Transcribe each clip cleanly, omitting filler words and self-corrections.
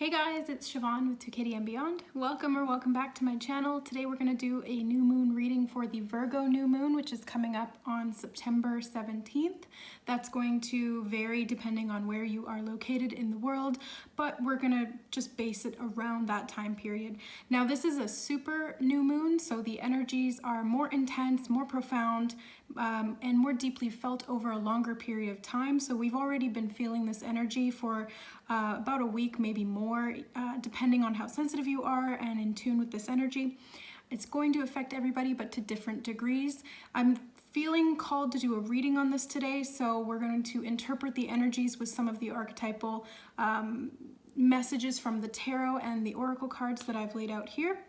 Hey guys, it's Siobhan with 2Kitty and Beyond. Welcome or welcome back to my channel. Today we're going to do a new moon reading for the Virgo new moon, which is coming up on September 17th. That's going to vary depending on where you are located in the world, but we're going to just base it around that time period. Now this is a super new moon, so the energies are more intense, more profound, and more deeply felt over a longer period of time. So we've already been feeling this energy for about a week, maybe more, depending on how sensitive you are and in tune with this energy. It's going to affect everybody, but to different degrees. I'm feeling called to do a reading on this today, so we're going to interpret the energies with some of the archetypal messages from the tarot and the oracle cards that I've laid out here.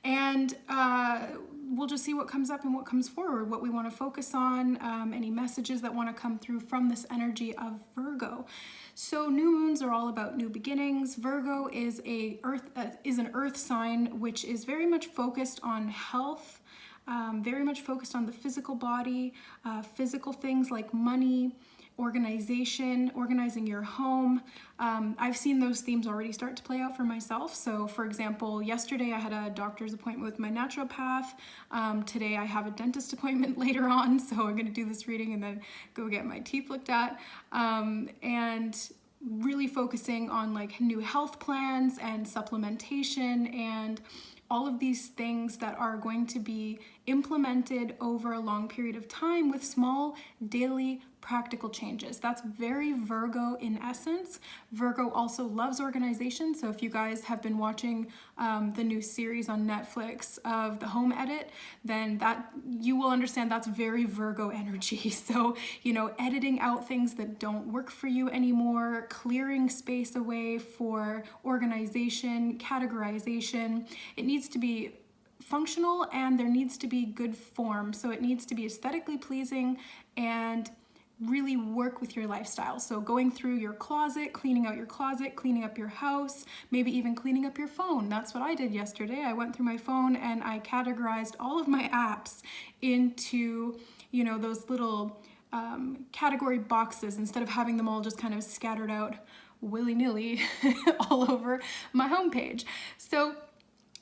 And we'll just see what comes up and what comes forward, what we want to focus on, any messages that want to come through from this energy of Virgo. So new moons are all about new beginnings. Virgo is an earth sign, which is very much focused on health, very much focused on the physical body, physical things like money, organization, organizing your home. I've seen those themes already start to play out for myself. So for example, yesterday I had a doctor's appointment with my naturopath. Today I have a dentist appointment later on, so I'm going to do this reading and then go get my teeth looked at. And really focusing on like new health plans and supplementation and all of these things that are going to be implemented over a long period of time with small daily practical changes. That's very Virgo in essence. Virgo also loves organization. So if you guys have been watching the new series on Netflix of The Home Edit, then that you will understand that's very Virgo energy. So, you know, editing out things that don't work for you anymore, clearing space away for organization, categorization. It needs to be functional and there needs to be good form. So it needs to be aesthetically pleasing and really work with your lifestyle. So going through your closet, cleaning out your closet, cleaning up your house, maybe even cleaning up your phone. That's what I did yesterday. I went through my phone and I categorized all of my apps into, you know, those little category boxes instead of having them all just kind of scattered out willy-nilly all over my homepage. So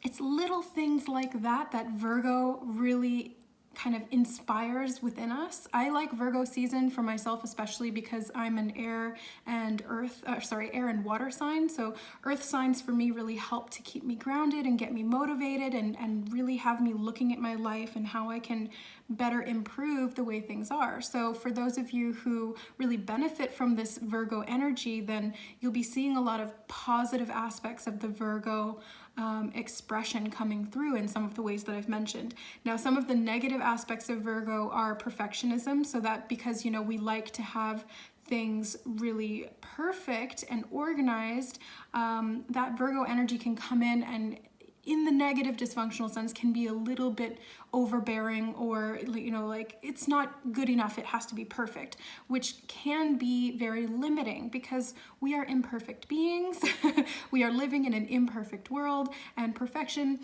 it's little things like that that Virgo really kind of inspires within us. I like Virgo season for myself, especially because I'm an air and water sign. So earth signs for me really help to keep me grounded and get me motivated and really have me looking at my life and how I can better improve the way things are. So for those of you who really benefit from this Virgo energy, then you'll be seeing a lot of positive aspects of the Virgo expression coming through in some of the ways that I've mentioned. Now, some of the negative aspects of Virgo are perfectionism, so that because, you know, we like to have things really perfect and organized, that Virgo energy can come in and in the negative dysfunctional sense can be a little bit overbearing or, you know, like it's not good enough, it has to be perfect, which can be very limiting because we are imperfect beings. We are living in an imperfect world, and perfection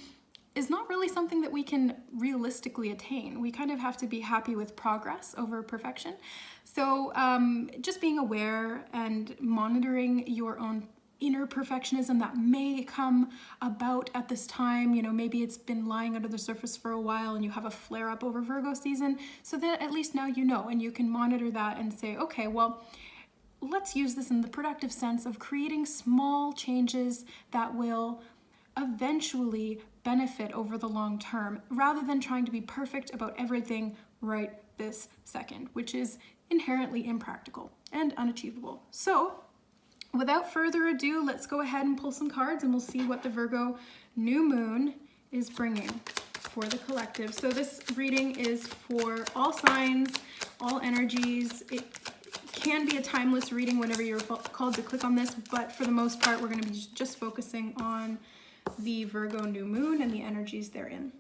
is not really something that we can realistically attain. We kind of have to be happy with progress over perfection. So just being aware and monitoring your own inner perfectionism that may come about at this time. You know, maybe it's been lying under the surface for a while and you have a flare up over Virgo season, so that at least now you know and you can monitor that and say, okay, well, let's use this in the productive sense of creating small changes that will eventually benefit over the long term, rather than trying to be perfect about everything right this second, which is inherently impractical and unachievable. So without further ado, let's go ahead and pull some cards and we'll see what the Virgo new moon is bringing for the collective. So this reading is for all signs, all energies. It can be a timeless reading whenever you're called to click on this, but for the most part, we're going to be just focusing on the Virgo new moon and the energies therein.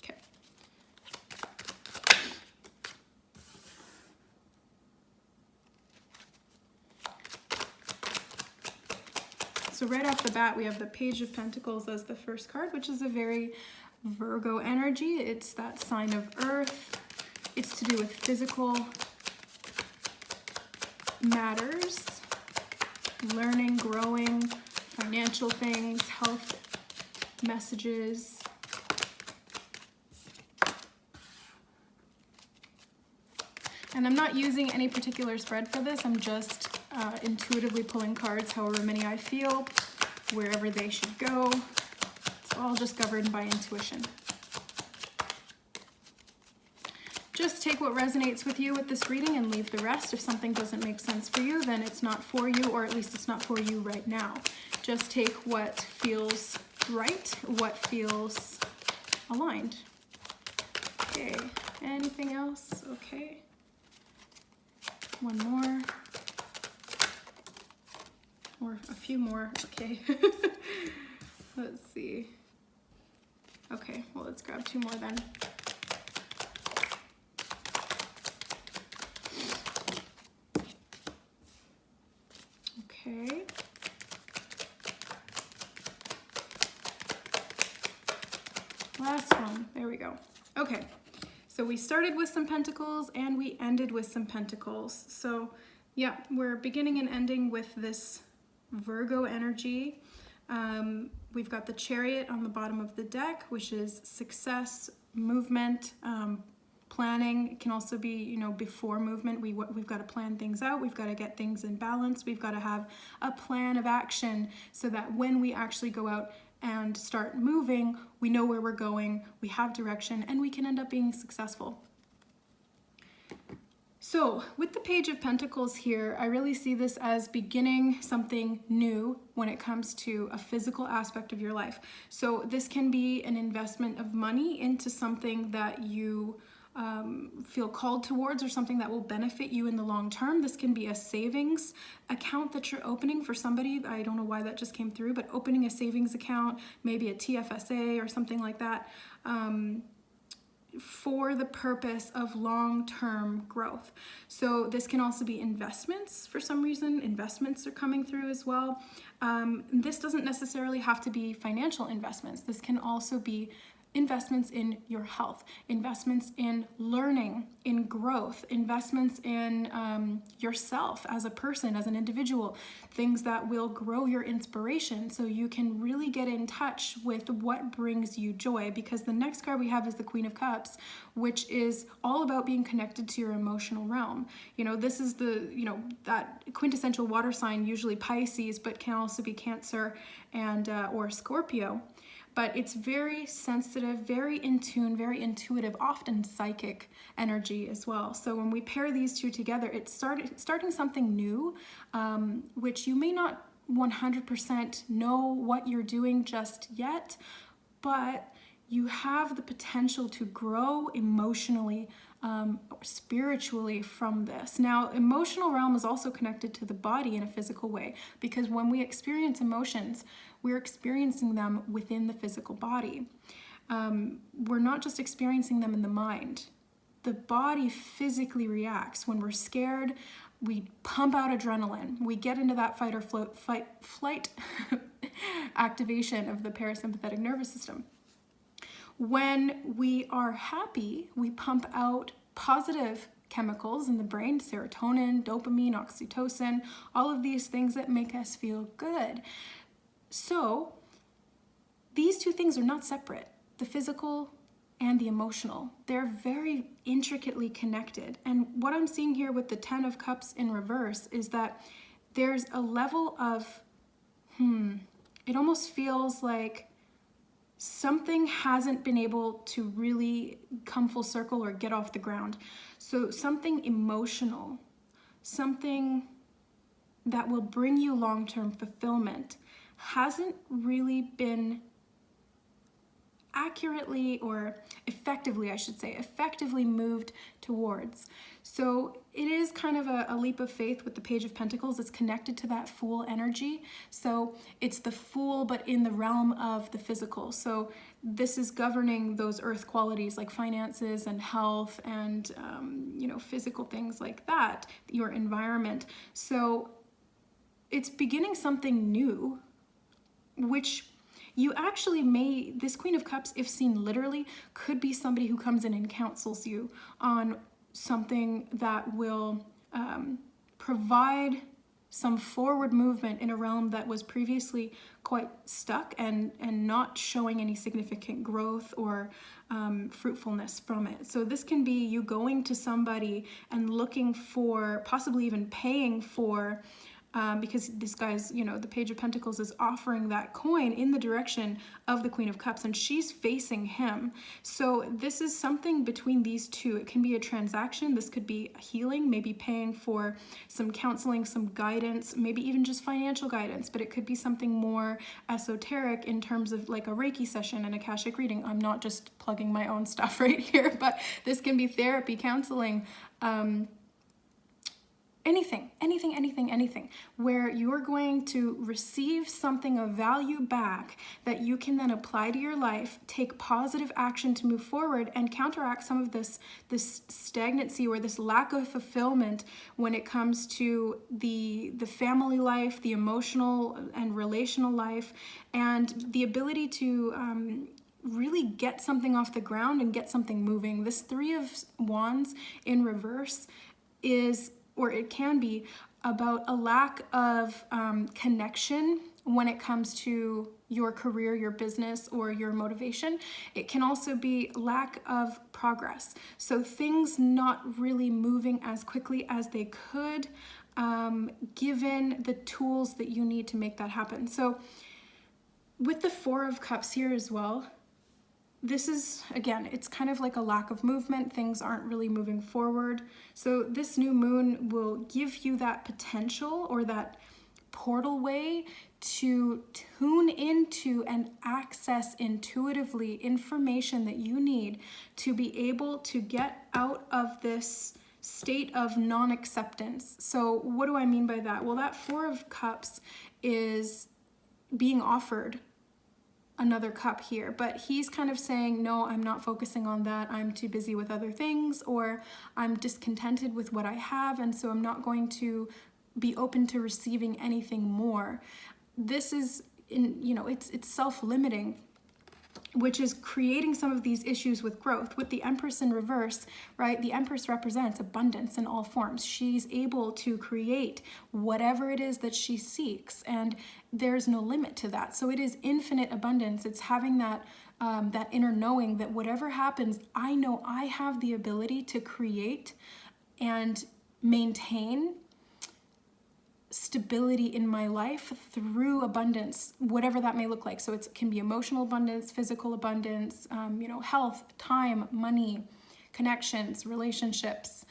Okay. So right off the bat, we have the Page of Pentacles as the first card, which is a very Virgo energy. It's that sign of earth. It's to do with physical matters. learning, growing, financial things, health messages. And I'm not using any particular spread for this. I'm just intuitively pulling cards however many I feel, wherever they should go. It's all just governed by intuition. Just take what resonates with you with this reading and leave the rest. If something doesn't make sense for you, then it's not for you, or at least it's not for you right now. Just take what feels right, what feels aligned. Okay, anything else? Okay. One more. Or a few more, okay. Let's see. Okay, well, let's grab two more then. Okay. Last one, there we go. Okay, so we started with some pentacles and we ended with some pentacles. So yeah, we're beginning and ending with this Virgo energy. We've got the Chariot on the bottom of the deck, which is success, movement, planning. It can also be, you know, before movement. We've got to plan things out. We've got to get things in balance. We've got to have a plan of action so that when we actually go out and start moving, we know where we're going, we have direction, and we can end up being successful. So with the Page of Pentacles here, I really see this as beginning something new when it comes to a physical aspect of your life. So this can be an investment of money into something that you feel called towards, or something that will benefit you in the long term. This can be a savings account that you're opening for somebody. I don't know why that just came through, but opening a savings account, maybe a TFSA or something like that, for the purpose of long-term growth. So this can also be investments. For some reason, investments are coming through as well. This doesn't necessarily have to be financial investments. This can also be investments in your health, investments in learning, in growth, investments in yourself as a person, as an individual, things that will grow your inspiration so you can really get in touch with what brings you joy. Because the next card we have is the Queen of Cups, which is all about being connected to your emotional realm. You know, this is the, you know, that quintessential water sign, usually Pisces, but can also be Cancer and or Scorpio. But it's very sensitive, very in tune, very intuitive, often psychic energy as well. So when we pair these two together, it's starting something new, which you may not 100% know what you're doing just yet, but you have the potential to grow emotionally, or spiritually from this. Now, emotional realm is also connected to the body in a physical way, because when we experience emotions, we're experiencing them within the physical body. We're not just experiencing them in the mind. The body physically reacts. When we're scared, we pump out adrenaline. We get into that fight or flight activation of the parasympathetic nervous system. When we are happy, we pump out positive chemicals in the brain, serotonin, dopamine, oxytocin, all of these things that make us feel good. So these two things are not separate, the physical and the emotional. They're very intricately connected. And what I'm seeing here with the 10 of Cups in reverse is that there's a level of, it almost feels like something hasn't been able to really come full circle or get off the ground. So something emotional, something that will bring you long-term fulfillment hasn't really been accurately, or effectively, I should say, effectively moved towards. So it is kind of a leap of faith with the Page of Pentacles. It's connected to that Fool energy. So it's the Fool, but in the realm of the physical. So this is governing those earth qualities like finances and health and, you know, physical things like that, your environment. So it's beginning something new, which you actually may, this Queen of Cups, if seen literally, could be somebody who comes in and counsels you on something that will provide some forward movement in a realm that was previously quite stuck and not showing any significant growth or fruitfulness from it. So this can be you going to somebody and looking for, possibly even paying for, because this guy's, you know, the Page of Pentacles is offering that coin in the direction of the Queen of Cups, and she's facing him. So this is something between these two. It can be a transaction. This could be a healing, maybe paying for some counseling, some guidance, maybe even just financial guidance, but it could be something more esoteric in terms of like a Reiki session and Akashic reading. I'm not just plugging my own stuff right here, but this can be therapy, counseling, anything, where you're going to receive something of value back that you can then apply to your life, take positive action to move forward, and counteract some of this stagnancy or this lack of fulfillment when it comes to the family life, the emotional and relational life, and the ability to really get something off the ground and get something moving. This Three of Wands in reverse is, or it can be, about a lack of connection when it comes to your career, your business, or your motivation. It can also be lack of progress. So things not really moving as quickly as they could, given the tools that you need to make that happen. So with the Four of Cups here as well, this is, again, it's kind of like a lack of movement. Things aren't really moving forward. So this new moon will give you that potential or that portal way to tune into and access intuitively information that you need to be able to get out of this state of non-acceptance. So what do I mean by that? Well, that Four of Cups is being offered another cup here, but he's kind of saying, no, I'm not focusing on that. I'm too busy with other things, or I'm discontented with what I have, and so I'm not going to be open to receiving anything more. This is, it's self-limiting, which is creating some of these issues with growth. With the Empress in reverse, right? The Empress represents abundance in all forms. She's able to create whatever it is that she seeks, and there's no limit to that. So it is infinite abundance. It's having that that inner knowing that whatever happens, I know I have the ability to create and maintain stability in my life through abundance, whatever that may look like. So it can be emotional abundance, physical abundance, health, time, money, connections, relationships,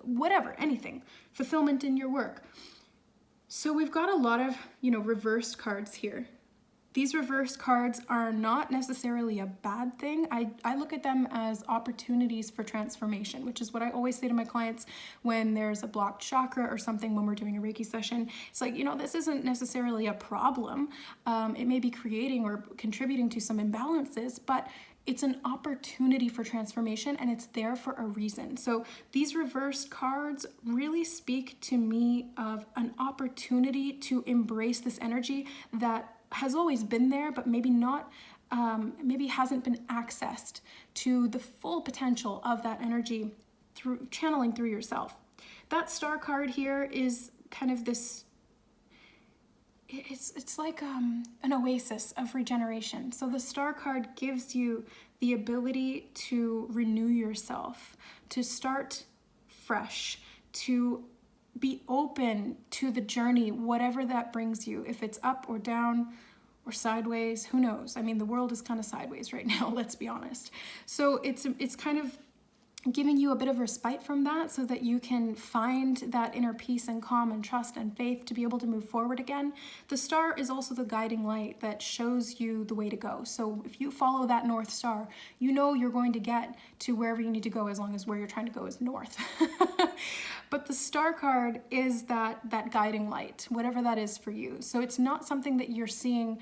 whatever, anything, fulfillment in your work. So we've got a lot of, reversed cards here. These reversed cards are not necessarily a bad thing. I look at them as opportunities for transformation, which is what I always say to my clients when there's a blocked chakra or something when we're doing a Reiki session. It's like, this isn't necessarily a problem. It may be creating or contributing to some imbalances, but it's an opportunity for transformation, and it's there for a reason. So these reversed cards really speak to me of an opportunity to embrace this energy that has always been there, but maybe not, maybe hasn't been accessed to the full potential of that energy through channeling through yourself. That Star card here is kind of this, it's like an oasis of regeneration. So the Star card gives you the ability to renew yourself, to start fresh, to be open to the journey, whatever that brings you. If it's up or down or sideways, who knows? I mean, the world is kind of sideways right now, let's be honest. So it's kind of giving you a bit of respite from that so that you can find that inner peace and calm and trust and faith to be able to move forward again. The star is also the guiding light that shows you the way to go. So if you follow that North Star, you're going to get to wherever you need to go, as long as where you're trying to go is north. But the Star card is that guiding light, whatever that is for you. So it's not something that you're seeing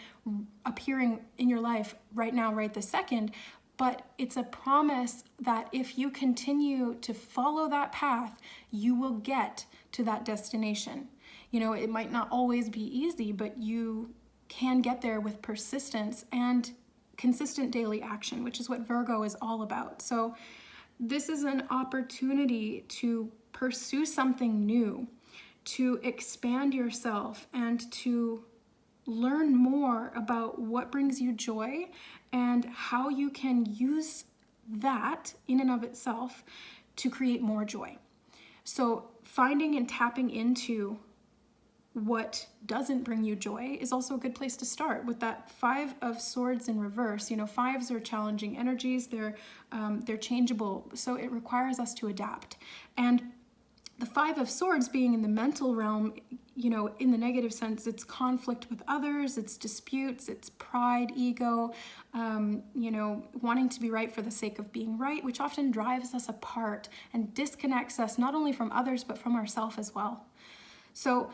appearing in your life right now, right this second, but it's a promise that if you continue to follow that path, you will get to that destination. It might not always be easy, but you can get there with persistence and consistent daily action, which is what Virgo is all about. So this is an opportunity to pursue something new, to expand yourself and to learn more about what brings you joy and how you can use that in and of itself to create more joy. So finding and tapping into what doesn't bring you joy is also a good place to start with that 5 of Swords in reverse. You know, 5s are challenging energies. They're changeable, so it requires us to adapt. And the 5 of Swords being in the mental realm, you know, in the negative sense, it's conflict with others, it's disputes, it's pride, ego, you know, wanting to be right for the sake of being right, which often drives us apart and disconnects us not only from others, but from ourselves as well. So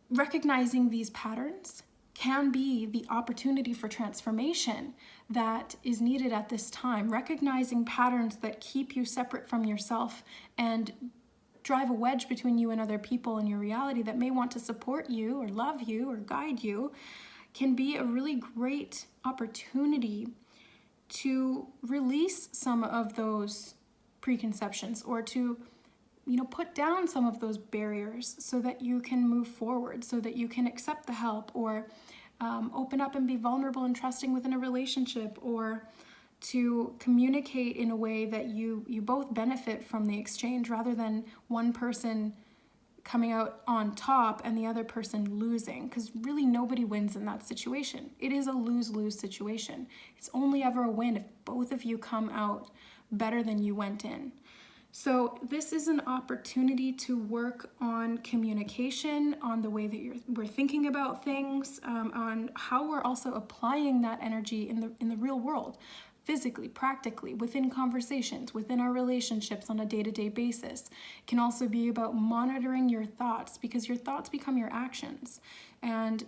recognizing these patterns can be the opportunity for transformation that is needed at this time. Recognizing patterns that keep you separate from yourself and drive a wedge between you and other people in your reality that may want to support you or love you or guide you can be a really great opportunity to release some of those preconceptions, or to, you know, put down some of those barriers so that you can move forward, so that you can accept the help, or open up and be vulnerable and trusting within a relationship, or to communicate in a way that you both benefit from the exchange, rather than one person coming out on top and the other person losing, because really nobody wins in that situation. It is a lose-lose situation. It's only ever a win if both of you come out better than you went in. So this is an opportunity to work on communication, on the way that we're thinking about things, on how we're also applying that energy in the real world, physically, practically, within conversations, within our relationships on a day-to-day basis. It can also be about monitoring your thoughts, because your thoughts become your actions, and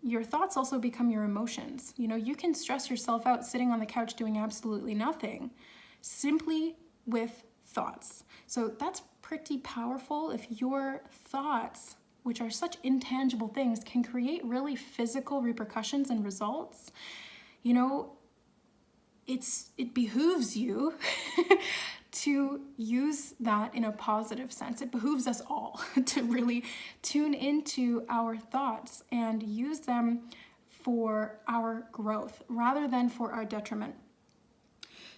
your thoughts also become your emotions. You know, you can stress yourself out sitting on the couch doing absolutely nothing, simply with thoughts. So that's pretty powerful. If your thoughts, which are such intangible things, can create really physical repercussions and results, you know, it behooves you to use that in a positive sense. It behooves us all to really tune into our thoughts and use them for our growth rather than for our detriment.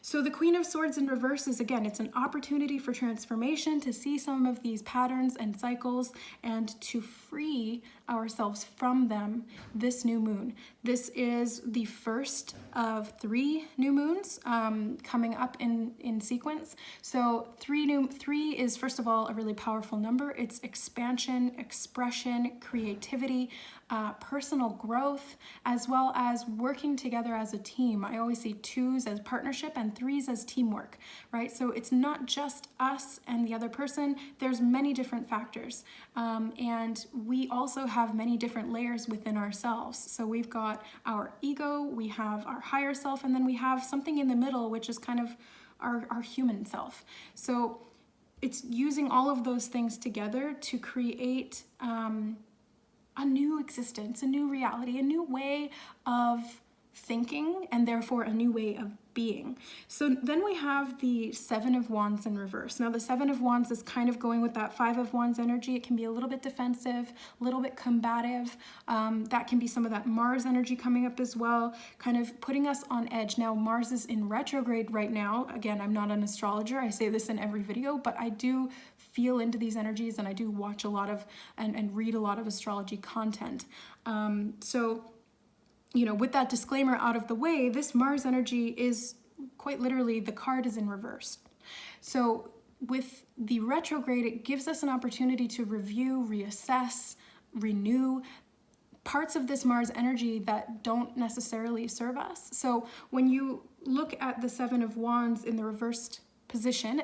So the Queen of Swords in reverse is, again, it's an opportunity for transformation, to see some of these patterns and cycles and to free ourselves from them this new moon. This is the first of 3 new moons coming up in sequence. So 3 is, first of all, a really powerful number. It's expansion, expression, creativity, personal growth, as well as working together as a team. I always see 2s as partnership and 3s as teamwork, right? So it's not just us and the other person. There's many different factors. And we also have many different layers within ourselves. So we've got our ego, we have our higher self, and then we have something in the middle, which is kind of our human self. So it's using all of those things together to create a new existence, a new reality, a new way of thinking, and therefore a new way of being. So then we have the 7 of Wands in reverse. Now the 7 of Wands is kind of going with that 5 of Wands energy. It can be a little bit defensive, a little bit combative. That can be some of that Mars energy coming up as well, kind of putting us on edge. Now Mars is in retrograde right now. Again, I'm not an astrologer. I say this in every video, but I do feel into these energies, and I do watch a lot of and read a lot of astrology content. So, you know, with that disclaimer out of the way, this Mars energy is quite literally, the card is in reverse. So with the retrograde, it gives us an opportunity to review, reassess, renew parts of this Mars energy that don't necessarily serve us. So when you look at the 7 of Wands in the reversed position,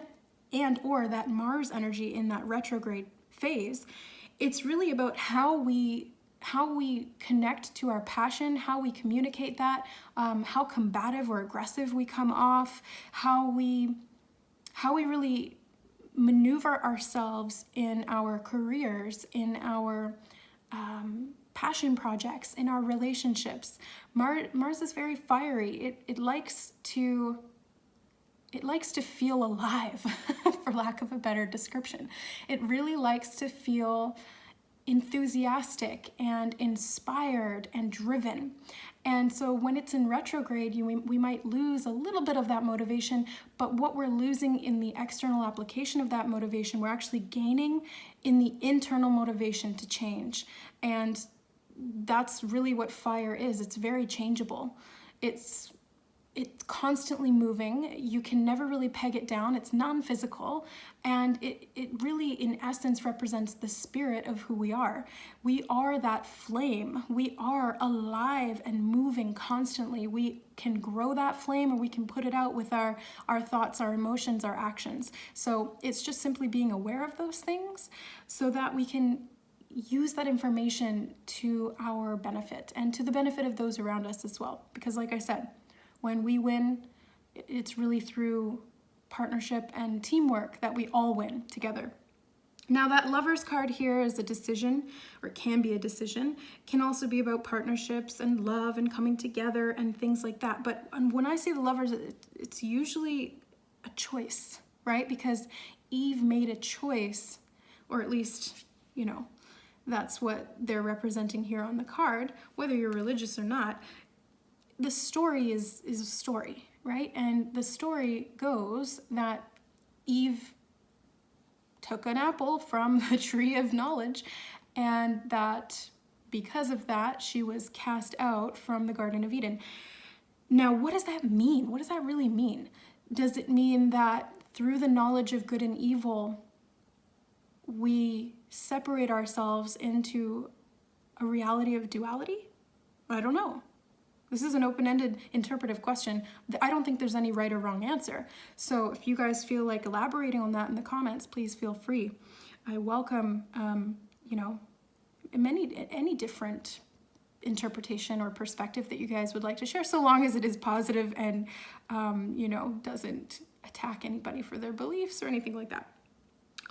and or that Mars energy in that retrograde phase, it's really about how we connect to our passion, how we communicate that, how combative or aggressive we come off, how we really maneuver ourselves in our careers, in our passion projects, in our relationships. Mars is very fiery. It likes to it likes to feel alive, for lack of a better description. It really likes to feel enthusiastic and inspired and driven. And so when it's in retrograde, we might lose a little bit of that motivation, but what we're losing in the external application of that motivation, we're actually gaining in the internal motivation to change. And that's really what fire is. It's very changeable. It's constantly moving. You can never really peg it down. It's non-physical, and it really, in essence, represents the spirit of who we are. We are that flame. We are alive and moving constantly. We can grow that flame, or we can put it out with our thoughts, our emotions, our actions. So it's just simply being aware of those things so that we can use that information to our benefit and to the benefit of those around us as well. Because like I said, when we win, it's really through partnership and teamwork that we all win together. Now that Lovers card here is a decision, or can be a decision. It can also be about partnerships and love and coming together and things like that. But when I say the Lovers, it's usually a choice, right? Because Eve made a choice, or at least, you know, that's what they're representing here on the card, whether you're religious or not. The story is a story, right? And the story goes that Eve took an apple from the tree of knowledge, and that because of that, she was cast out from the Garden of Eden. Now, what does that mean? What does that really mean? Does it mean that through the knowledge of good and evil, we separate ourselves into a reality of duality? I don't know. This is an open-ended interpretive question. I don't think there's any right or wrong answer. So if you guys feel like elaborating on that in the comments, please feel free. I welcome, you know, any different interpretation or perspective that you guys would like to share, so long as it is positive and, you know, doesn't attack anybody for their beliefs or anything like that.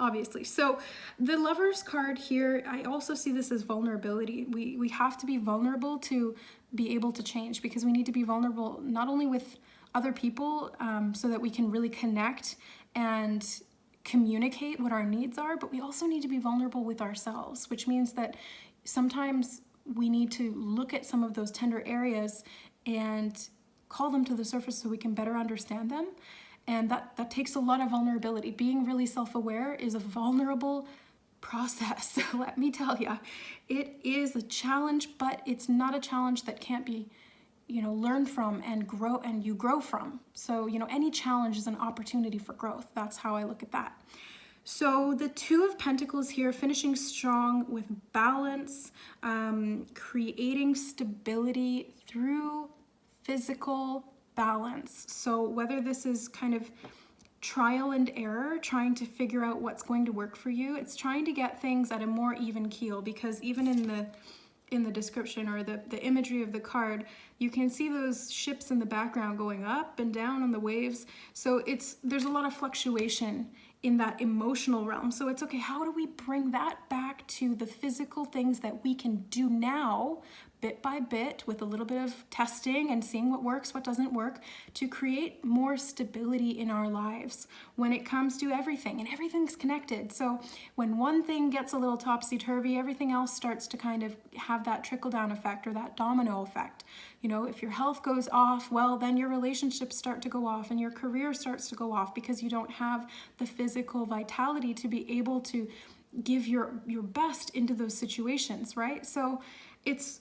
Obviously. So the Lovers card here, I also see this as vulnerability. We have to be vulnerable to be able to change, because we need to be vulnerable not only with other people so that we can really connect and communicate what our needs are, but we also need to be vulnerable with ourselves, which means that sometimes we need to look at some of those tender areas and call them to the surface so we can better understand them. And that takes a lot of vulnerability. Being really self-aware is a vulnerable process. Let me tell you, it is a challenge, but it's not a challenge that can't be, you know, learned from and you grow from. So, you know, any challenge is an opportunity for growth. That's how I look at that. So the Two of Pentacles here, finishing strong with balance, creating stability through physical balance. So whether this is kind of trial and error, trying to figure out what's going to work for you, it's trying to get things at a more even keel, because even in the description or the imagery of the card, you can see those ships in the background going up and down on the waves. So there's a lot of fluctuation in that emotional realm. So it's okay, how do we bring that back to the physical things that we can do now, bit by bit, with a little bit of testing and seeing what works, what doesn't work, to create more stability in our lives when it comes to everything. And everything's connected. So when one thing gets a little topsy-turvy, everything else starts to kind of have that trickle-down effect or that domino effect. You know, if your health goes off, well, then your relationships start to go off and your career starts to go off, because you don't have the physical vitality to be able to give your best into those situations, right? So it's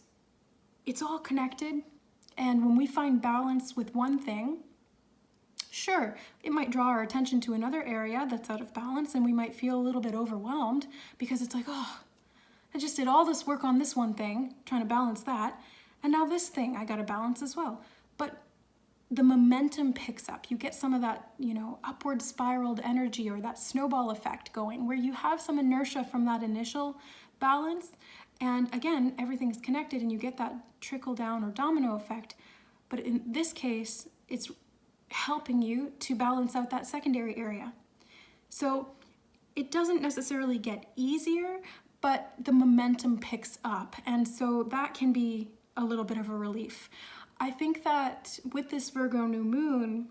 all connected. And when we find balance with one thing, sure, it might draw our attention to another area that's out of balance, and we might feel a little bit overwhelmed, because it's like, oh, I just did all this work on this one thing, trying to balance that, and now this thing I got to balance as well. But the momentum picks up. You get some of that, you know, upward spiraled energy, or that snowball effect going, where you have some inertia from that initial balance. And again, everything's connected and you get that trickle down or domino effect. But in this case, it's helping you to balance out that secondary area. So it doesn't necessarily get easier, but the momentum picks up. And so that can be a little bit of a relief. I think that with this Virgo new moon,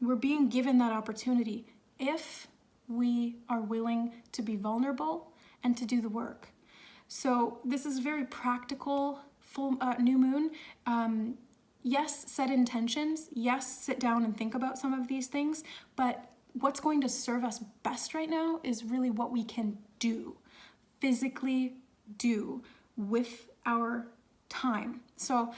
we're being given that opportunity if we are willing to be vulnerable and to do the work. So this is very practical full new moon. Yes, set intentions. Yes, sit down and think about some of these things. But what's going to serve us best right now is really what we can do, physically do with our time. So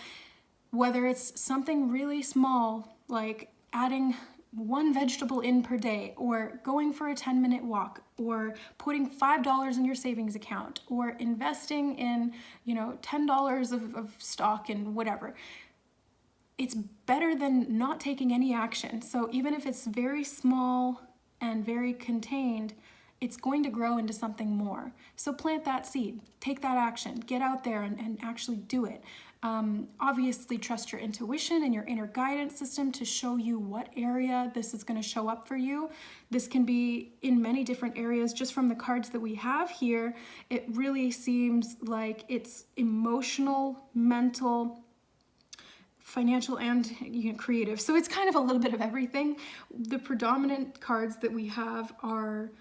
whether it's something really small, like adding one vegetable in per day, or going for a 10-minute walk, or putting $5 in your savings account, or investing in, $10 of stock and whatever, it's better than not taking any action. So even if it's very small and very contained, it's going to grow into something more. So plant that seed, take that action, get out there and actually do it. Obviously trust your intuition and your inner guidance system to show you what area this is going to show up for you. This can be in many different areas. Just from the cards that we have here, it really seems like it's emotional, mental, financial, and creative. So it's kind of a little bit of everything. The predominant cards that we have are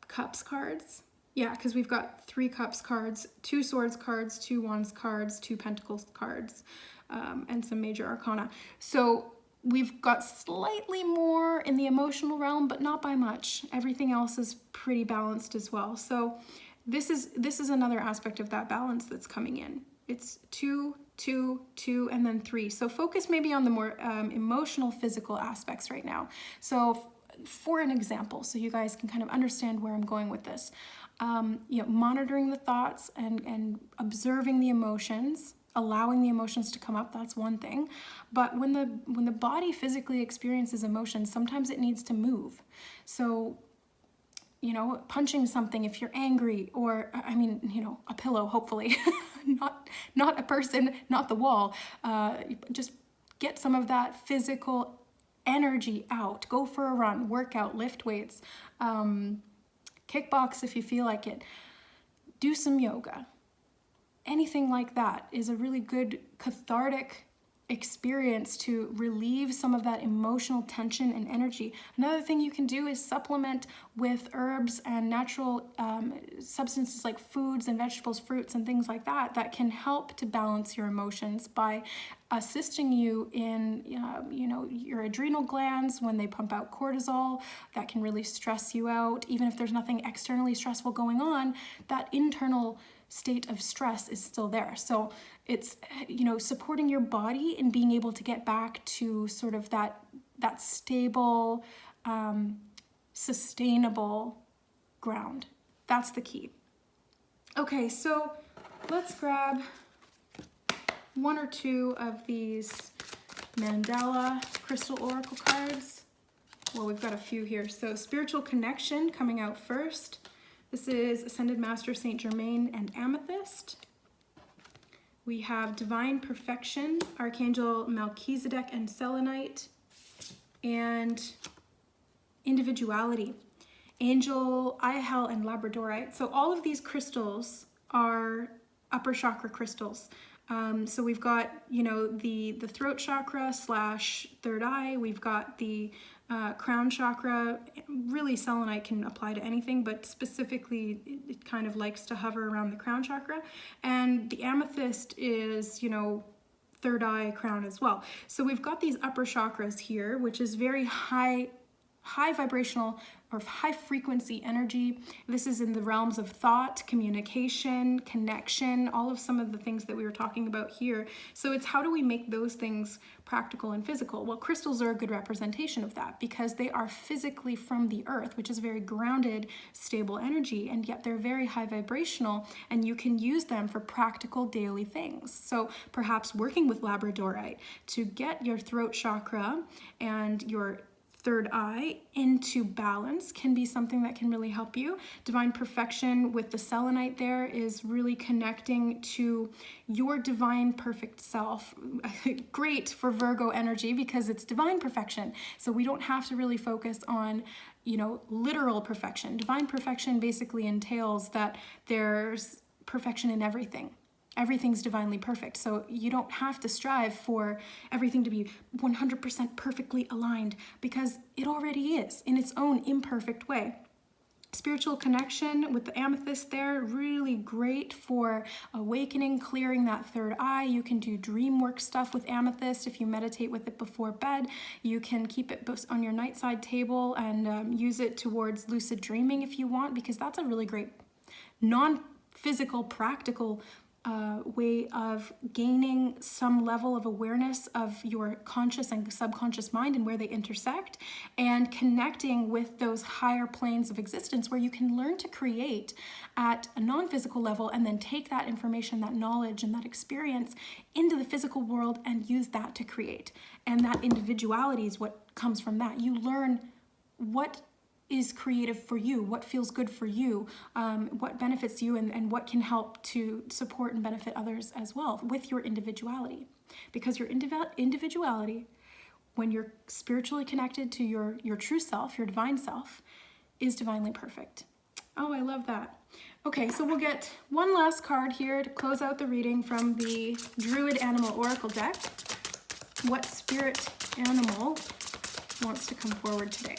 Cups cards. Yeah, because we've got 3 Cups cards, 2 Swords cards, 2 Wands cards, 2 Pentacles cards, and some major arcana. So we've got slightly more in the emotional realm, but not by much. Everything else is pretty balanced as well. So this is another aspect of that balance that's coming in. It's 2, 2, 2, and then 3. So focus maybe on the more emotional, physical aspects right now. So for an example, so you guys can kind of understand where I'm going with this, monitoring the thoughts and observing the emotions, allowing the emotions to come up, that's one thing. But when the body physically experiences emotions, sometimes it needs to move. So punching something if you're angry, or a pillow, hopefully, not a person, not the wall. Just get some of that physical energy out. Go for a run, work out, lift weights, kickbox if you feel like it. Do some yoga. Anything like that is a really good cathartic experience to relieve some of that emotional tension and energy. Another thing you can do is supplement with herbs and natural substances like foods and vegetables, fruits, and things like that that can help to balance your emotions by assisting you in your adrenal glands when they pump out cortisol. That can really stress you out. Even if there's nothing externally stressful going on, that internal state of stress is still there. So it's supporting your body and being able to get back to sort of that stable, sustainable ground. That's the key. Okay, so let's grab 1 or 2 of these Mandela crystal oracle cards. Well, we've got a few here. So Spiritual Connection coming out first. This is Ascended Master Saint Germain and Amethyst. We have Divine Perfection, Archangel Melchizedek and Selenite, and Individuality, Angel Ihel and Labradorite. So all of these crystals are upper chakra crystals. So we've got, the throat chakra / third eye. We've got the crown chakra. Really, selenite can apply to anything, but specifically it kind of likes to hover around the crown chakra. And the amethyst is, third eye, crown as well. So we've got these upper chakras here, which is very high vibrational or high frequency energy. This is in the realms of thought, communication, connection, all of some of the things that we were talking about here. So it's how do we make those things practical and physical? Well, crystals are a good representation of that because they are physically from the earth, which is very grounded, stable energy, and yet they're very high vibrational, and you can use them for practical daily things. So perhaps working with labradorite to get your throat chakra and your third eye into balance can be something that can really help you. Divine Perfection with the selenite there is really connecting to your divine perfect self. Great for Virgo energy because it's divine perfection. So we don't have to really focus on, literal perfection. Divine perfection basically entails that there's perfection in everything. Everything's divinely perfect. So you don't have to strive for everything to be 100% perfectly aligned, because it already is in its own imperfect way. Spiritual connection with the amethyst there, really great for awakening, clearing that third eye. You can do dream work stuff with amethyst if you meditate with it before bed. You can keep it on your nightside table and use it towards lucid dreaming if you want, because that's a really great non-physical, practical way of gaining some level of awareness of your conscious and subconscious mind and where they intersect, and connecting with those higher planes of existence where you can learn to create at a non-physical level and then take that information, that knowledge, and that experience into the physical world and use that to create. And that individuality is what comes from that. You learn what is creative for you, what feels good for you, what benefits you, and what can help to support and benefit others as well with your individuality. Because your individuality, when you're spiritually connected to your true self, your divine self, is divinely perfect. Oh, I love that. Okay, so we'll get one last card here to close out the reading from the Druid Animal Oracle deck. What spirit animal wants to come forward today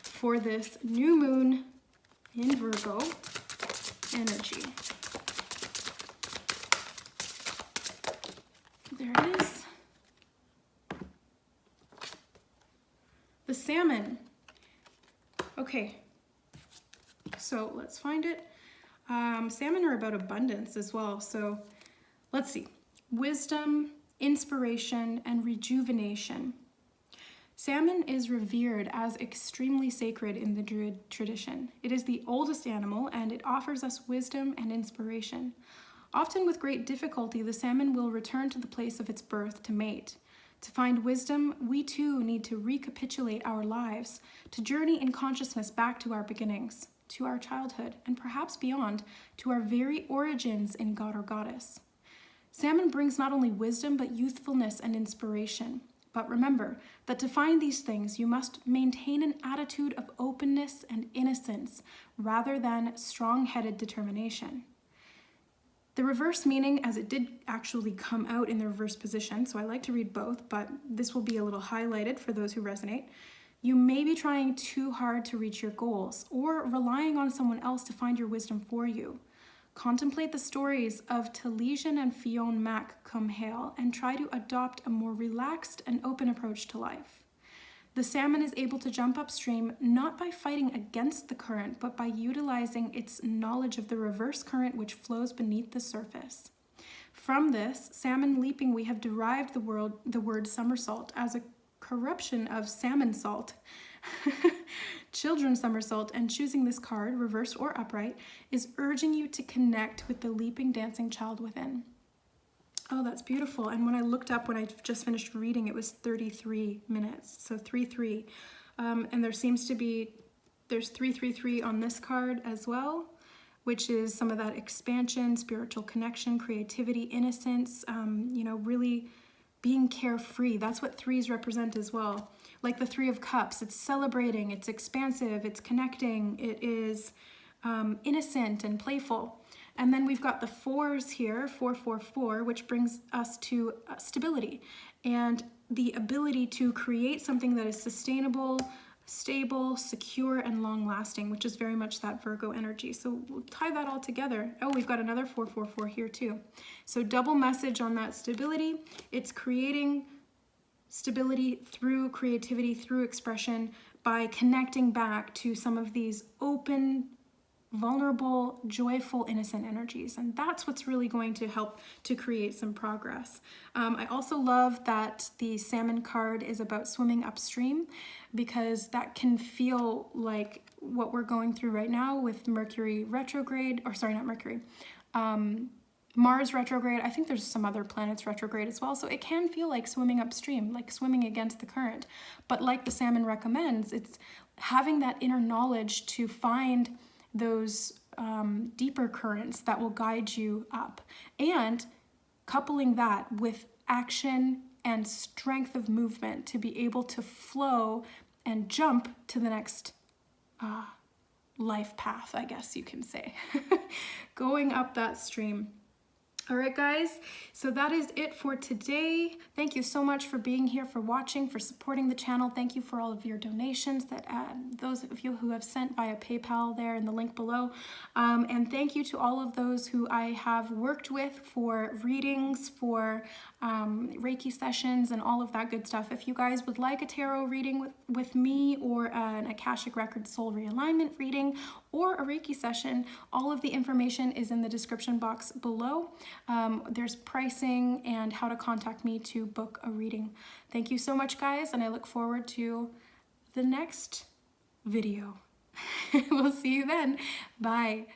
for this new moon in Virgo energy? There it is. The salmon. Okay, so let's find it. Salmon are about abundance as well. So let's see. Wisdom, inspiration, and rejuvenation. Salmon is revered as extremely sacred in the Druid tradition. It is the oldest animal, and it offers us wisdom and inspiration. Often with great difficulty, the salmon will return to the place of its birth to mate. To find wisdom, we too need to recapitulate our lives, to journey in consciousness back to our beginnings, to our childhood, and perhaps beyond, to our very origins in God or Goddess. Salmon brings not only wisdom, but youthfulness and inspiration. But remember that to find these things, you must maintain an attitude of openness and innocence rather than strong-headed determination. The reverse meaning, as it did actually come out in the reverse position, so I like to read both, but this will be a little highlighted for those who resonate. You may be trying too hard to reach your goals or relying on someone else to find your wisdom for you. Contemplate the stories of Taliesin and Fionn Mac Cumhale and try to adopt a more relaxed and open approach to life. The salmon is able to jump upstream not by fighting against the current, but by utilizing its knowledge of the reverse current which flows beneath the surface. From this salmon leaping, we have derived the word somersault as a corruption of salmon salt. Children somersault, and choosing this card, reversed or upright, is urging you to connect with the leaping, dancing child within. Oh, that's beautiful. And when I looked up, when I just finished reading, it was 33 minutes. So 3-3. And there seems to be, there's 3-3-3 on this card as well, which is some of that expansion, spiritual connection, creativity, innocence, really being carefree. That's what threes represent as well. Like the Three of Cups, it's celebrating, it's expansive, it's connecting, it is innocent and playful. And then we've got the fours here, 4-4-4, which brings us to stability and the ability to create something that is sustainable, stable, secure, and long-lasting, which is very much that Virgo energy. So we'll tie that all together. Oh, we've got another 4-4-4 here too. So double message on that stability. It's creating stability through creativity, through expression, by connecting back to some of these open, vulnerable, joyful, innocent energies. And that's what's really going to help to create some progress. I also love that the salmon card is about swimming upstream, because that can feel like what we're going through right now with Mercury retrograde, or sorry, not Mercury, Mars retrograde. I think there's some other planets retrograde as well. So it can feel like swimming upstream, like swimming against the current. But like the salmon recommends, it's having that inner knowledge to find those deeper currents that will guide you up, and coupling that with action and strength of movement to be able to flow and jump to the next life path, I guess you can say, going up that stream. All right, guys, so that is it for today. Thank you so much for being here, for watching, for supporting the channel. Thank you for all of your donations, that those of you who have sent via PayPal there in the link below. And thank you to all of those who I have worked with for readings, for Reiki sessions, and all of that good stuff. If you guys would like a tarot reading with me, or an Akashic Record Soul Realignment reading, or a Reiki session, all of the information is in the description box below. There's pricing and how to contact me to book a reading. Thank you so much, guys, and I look forward to the next video. We'll see you then. Bye.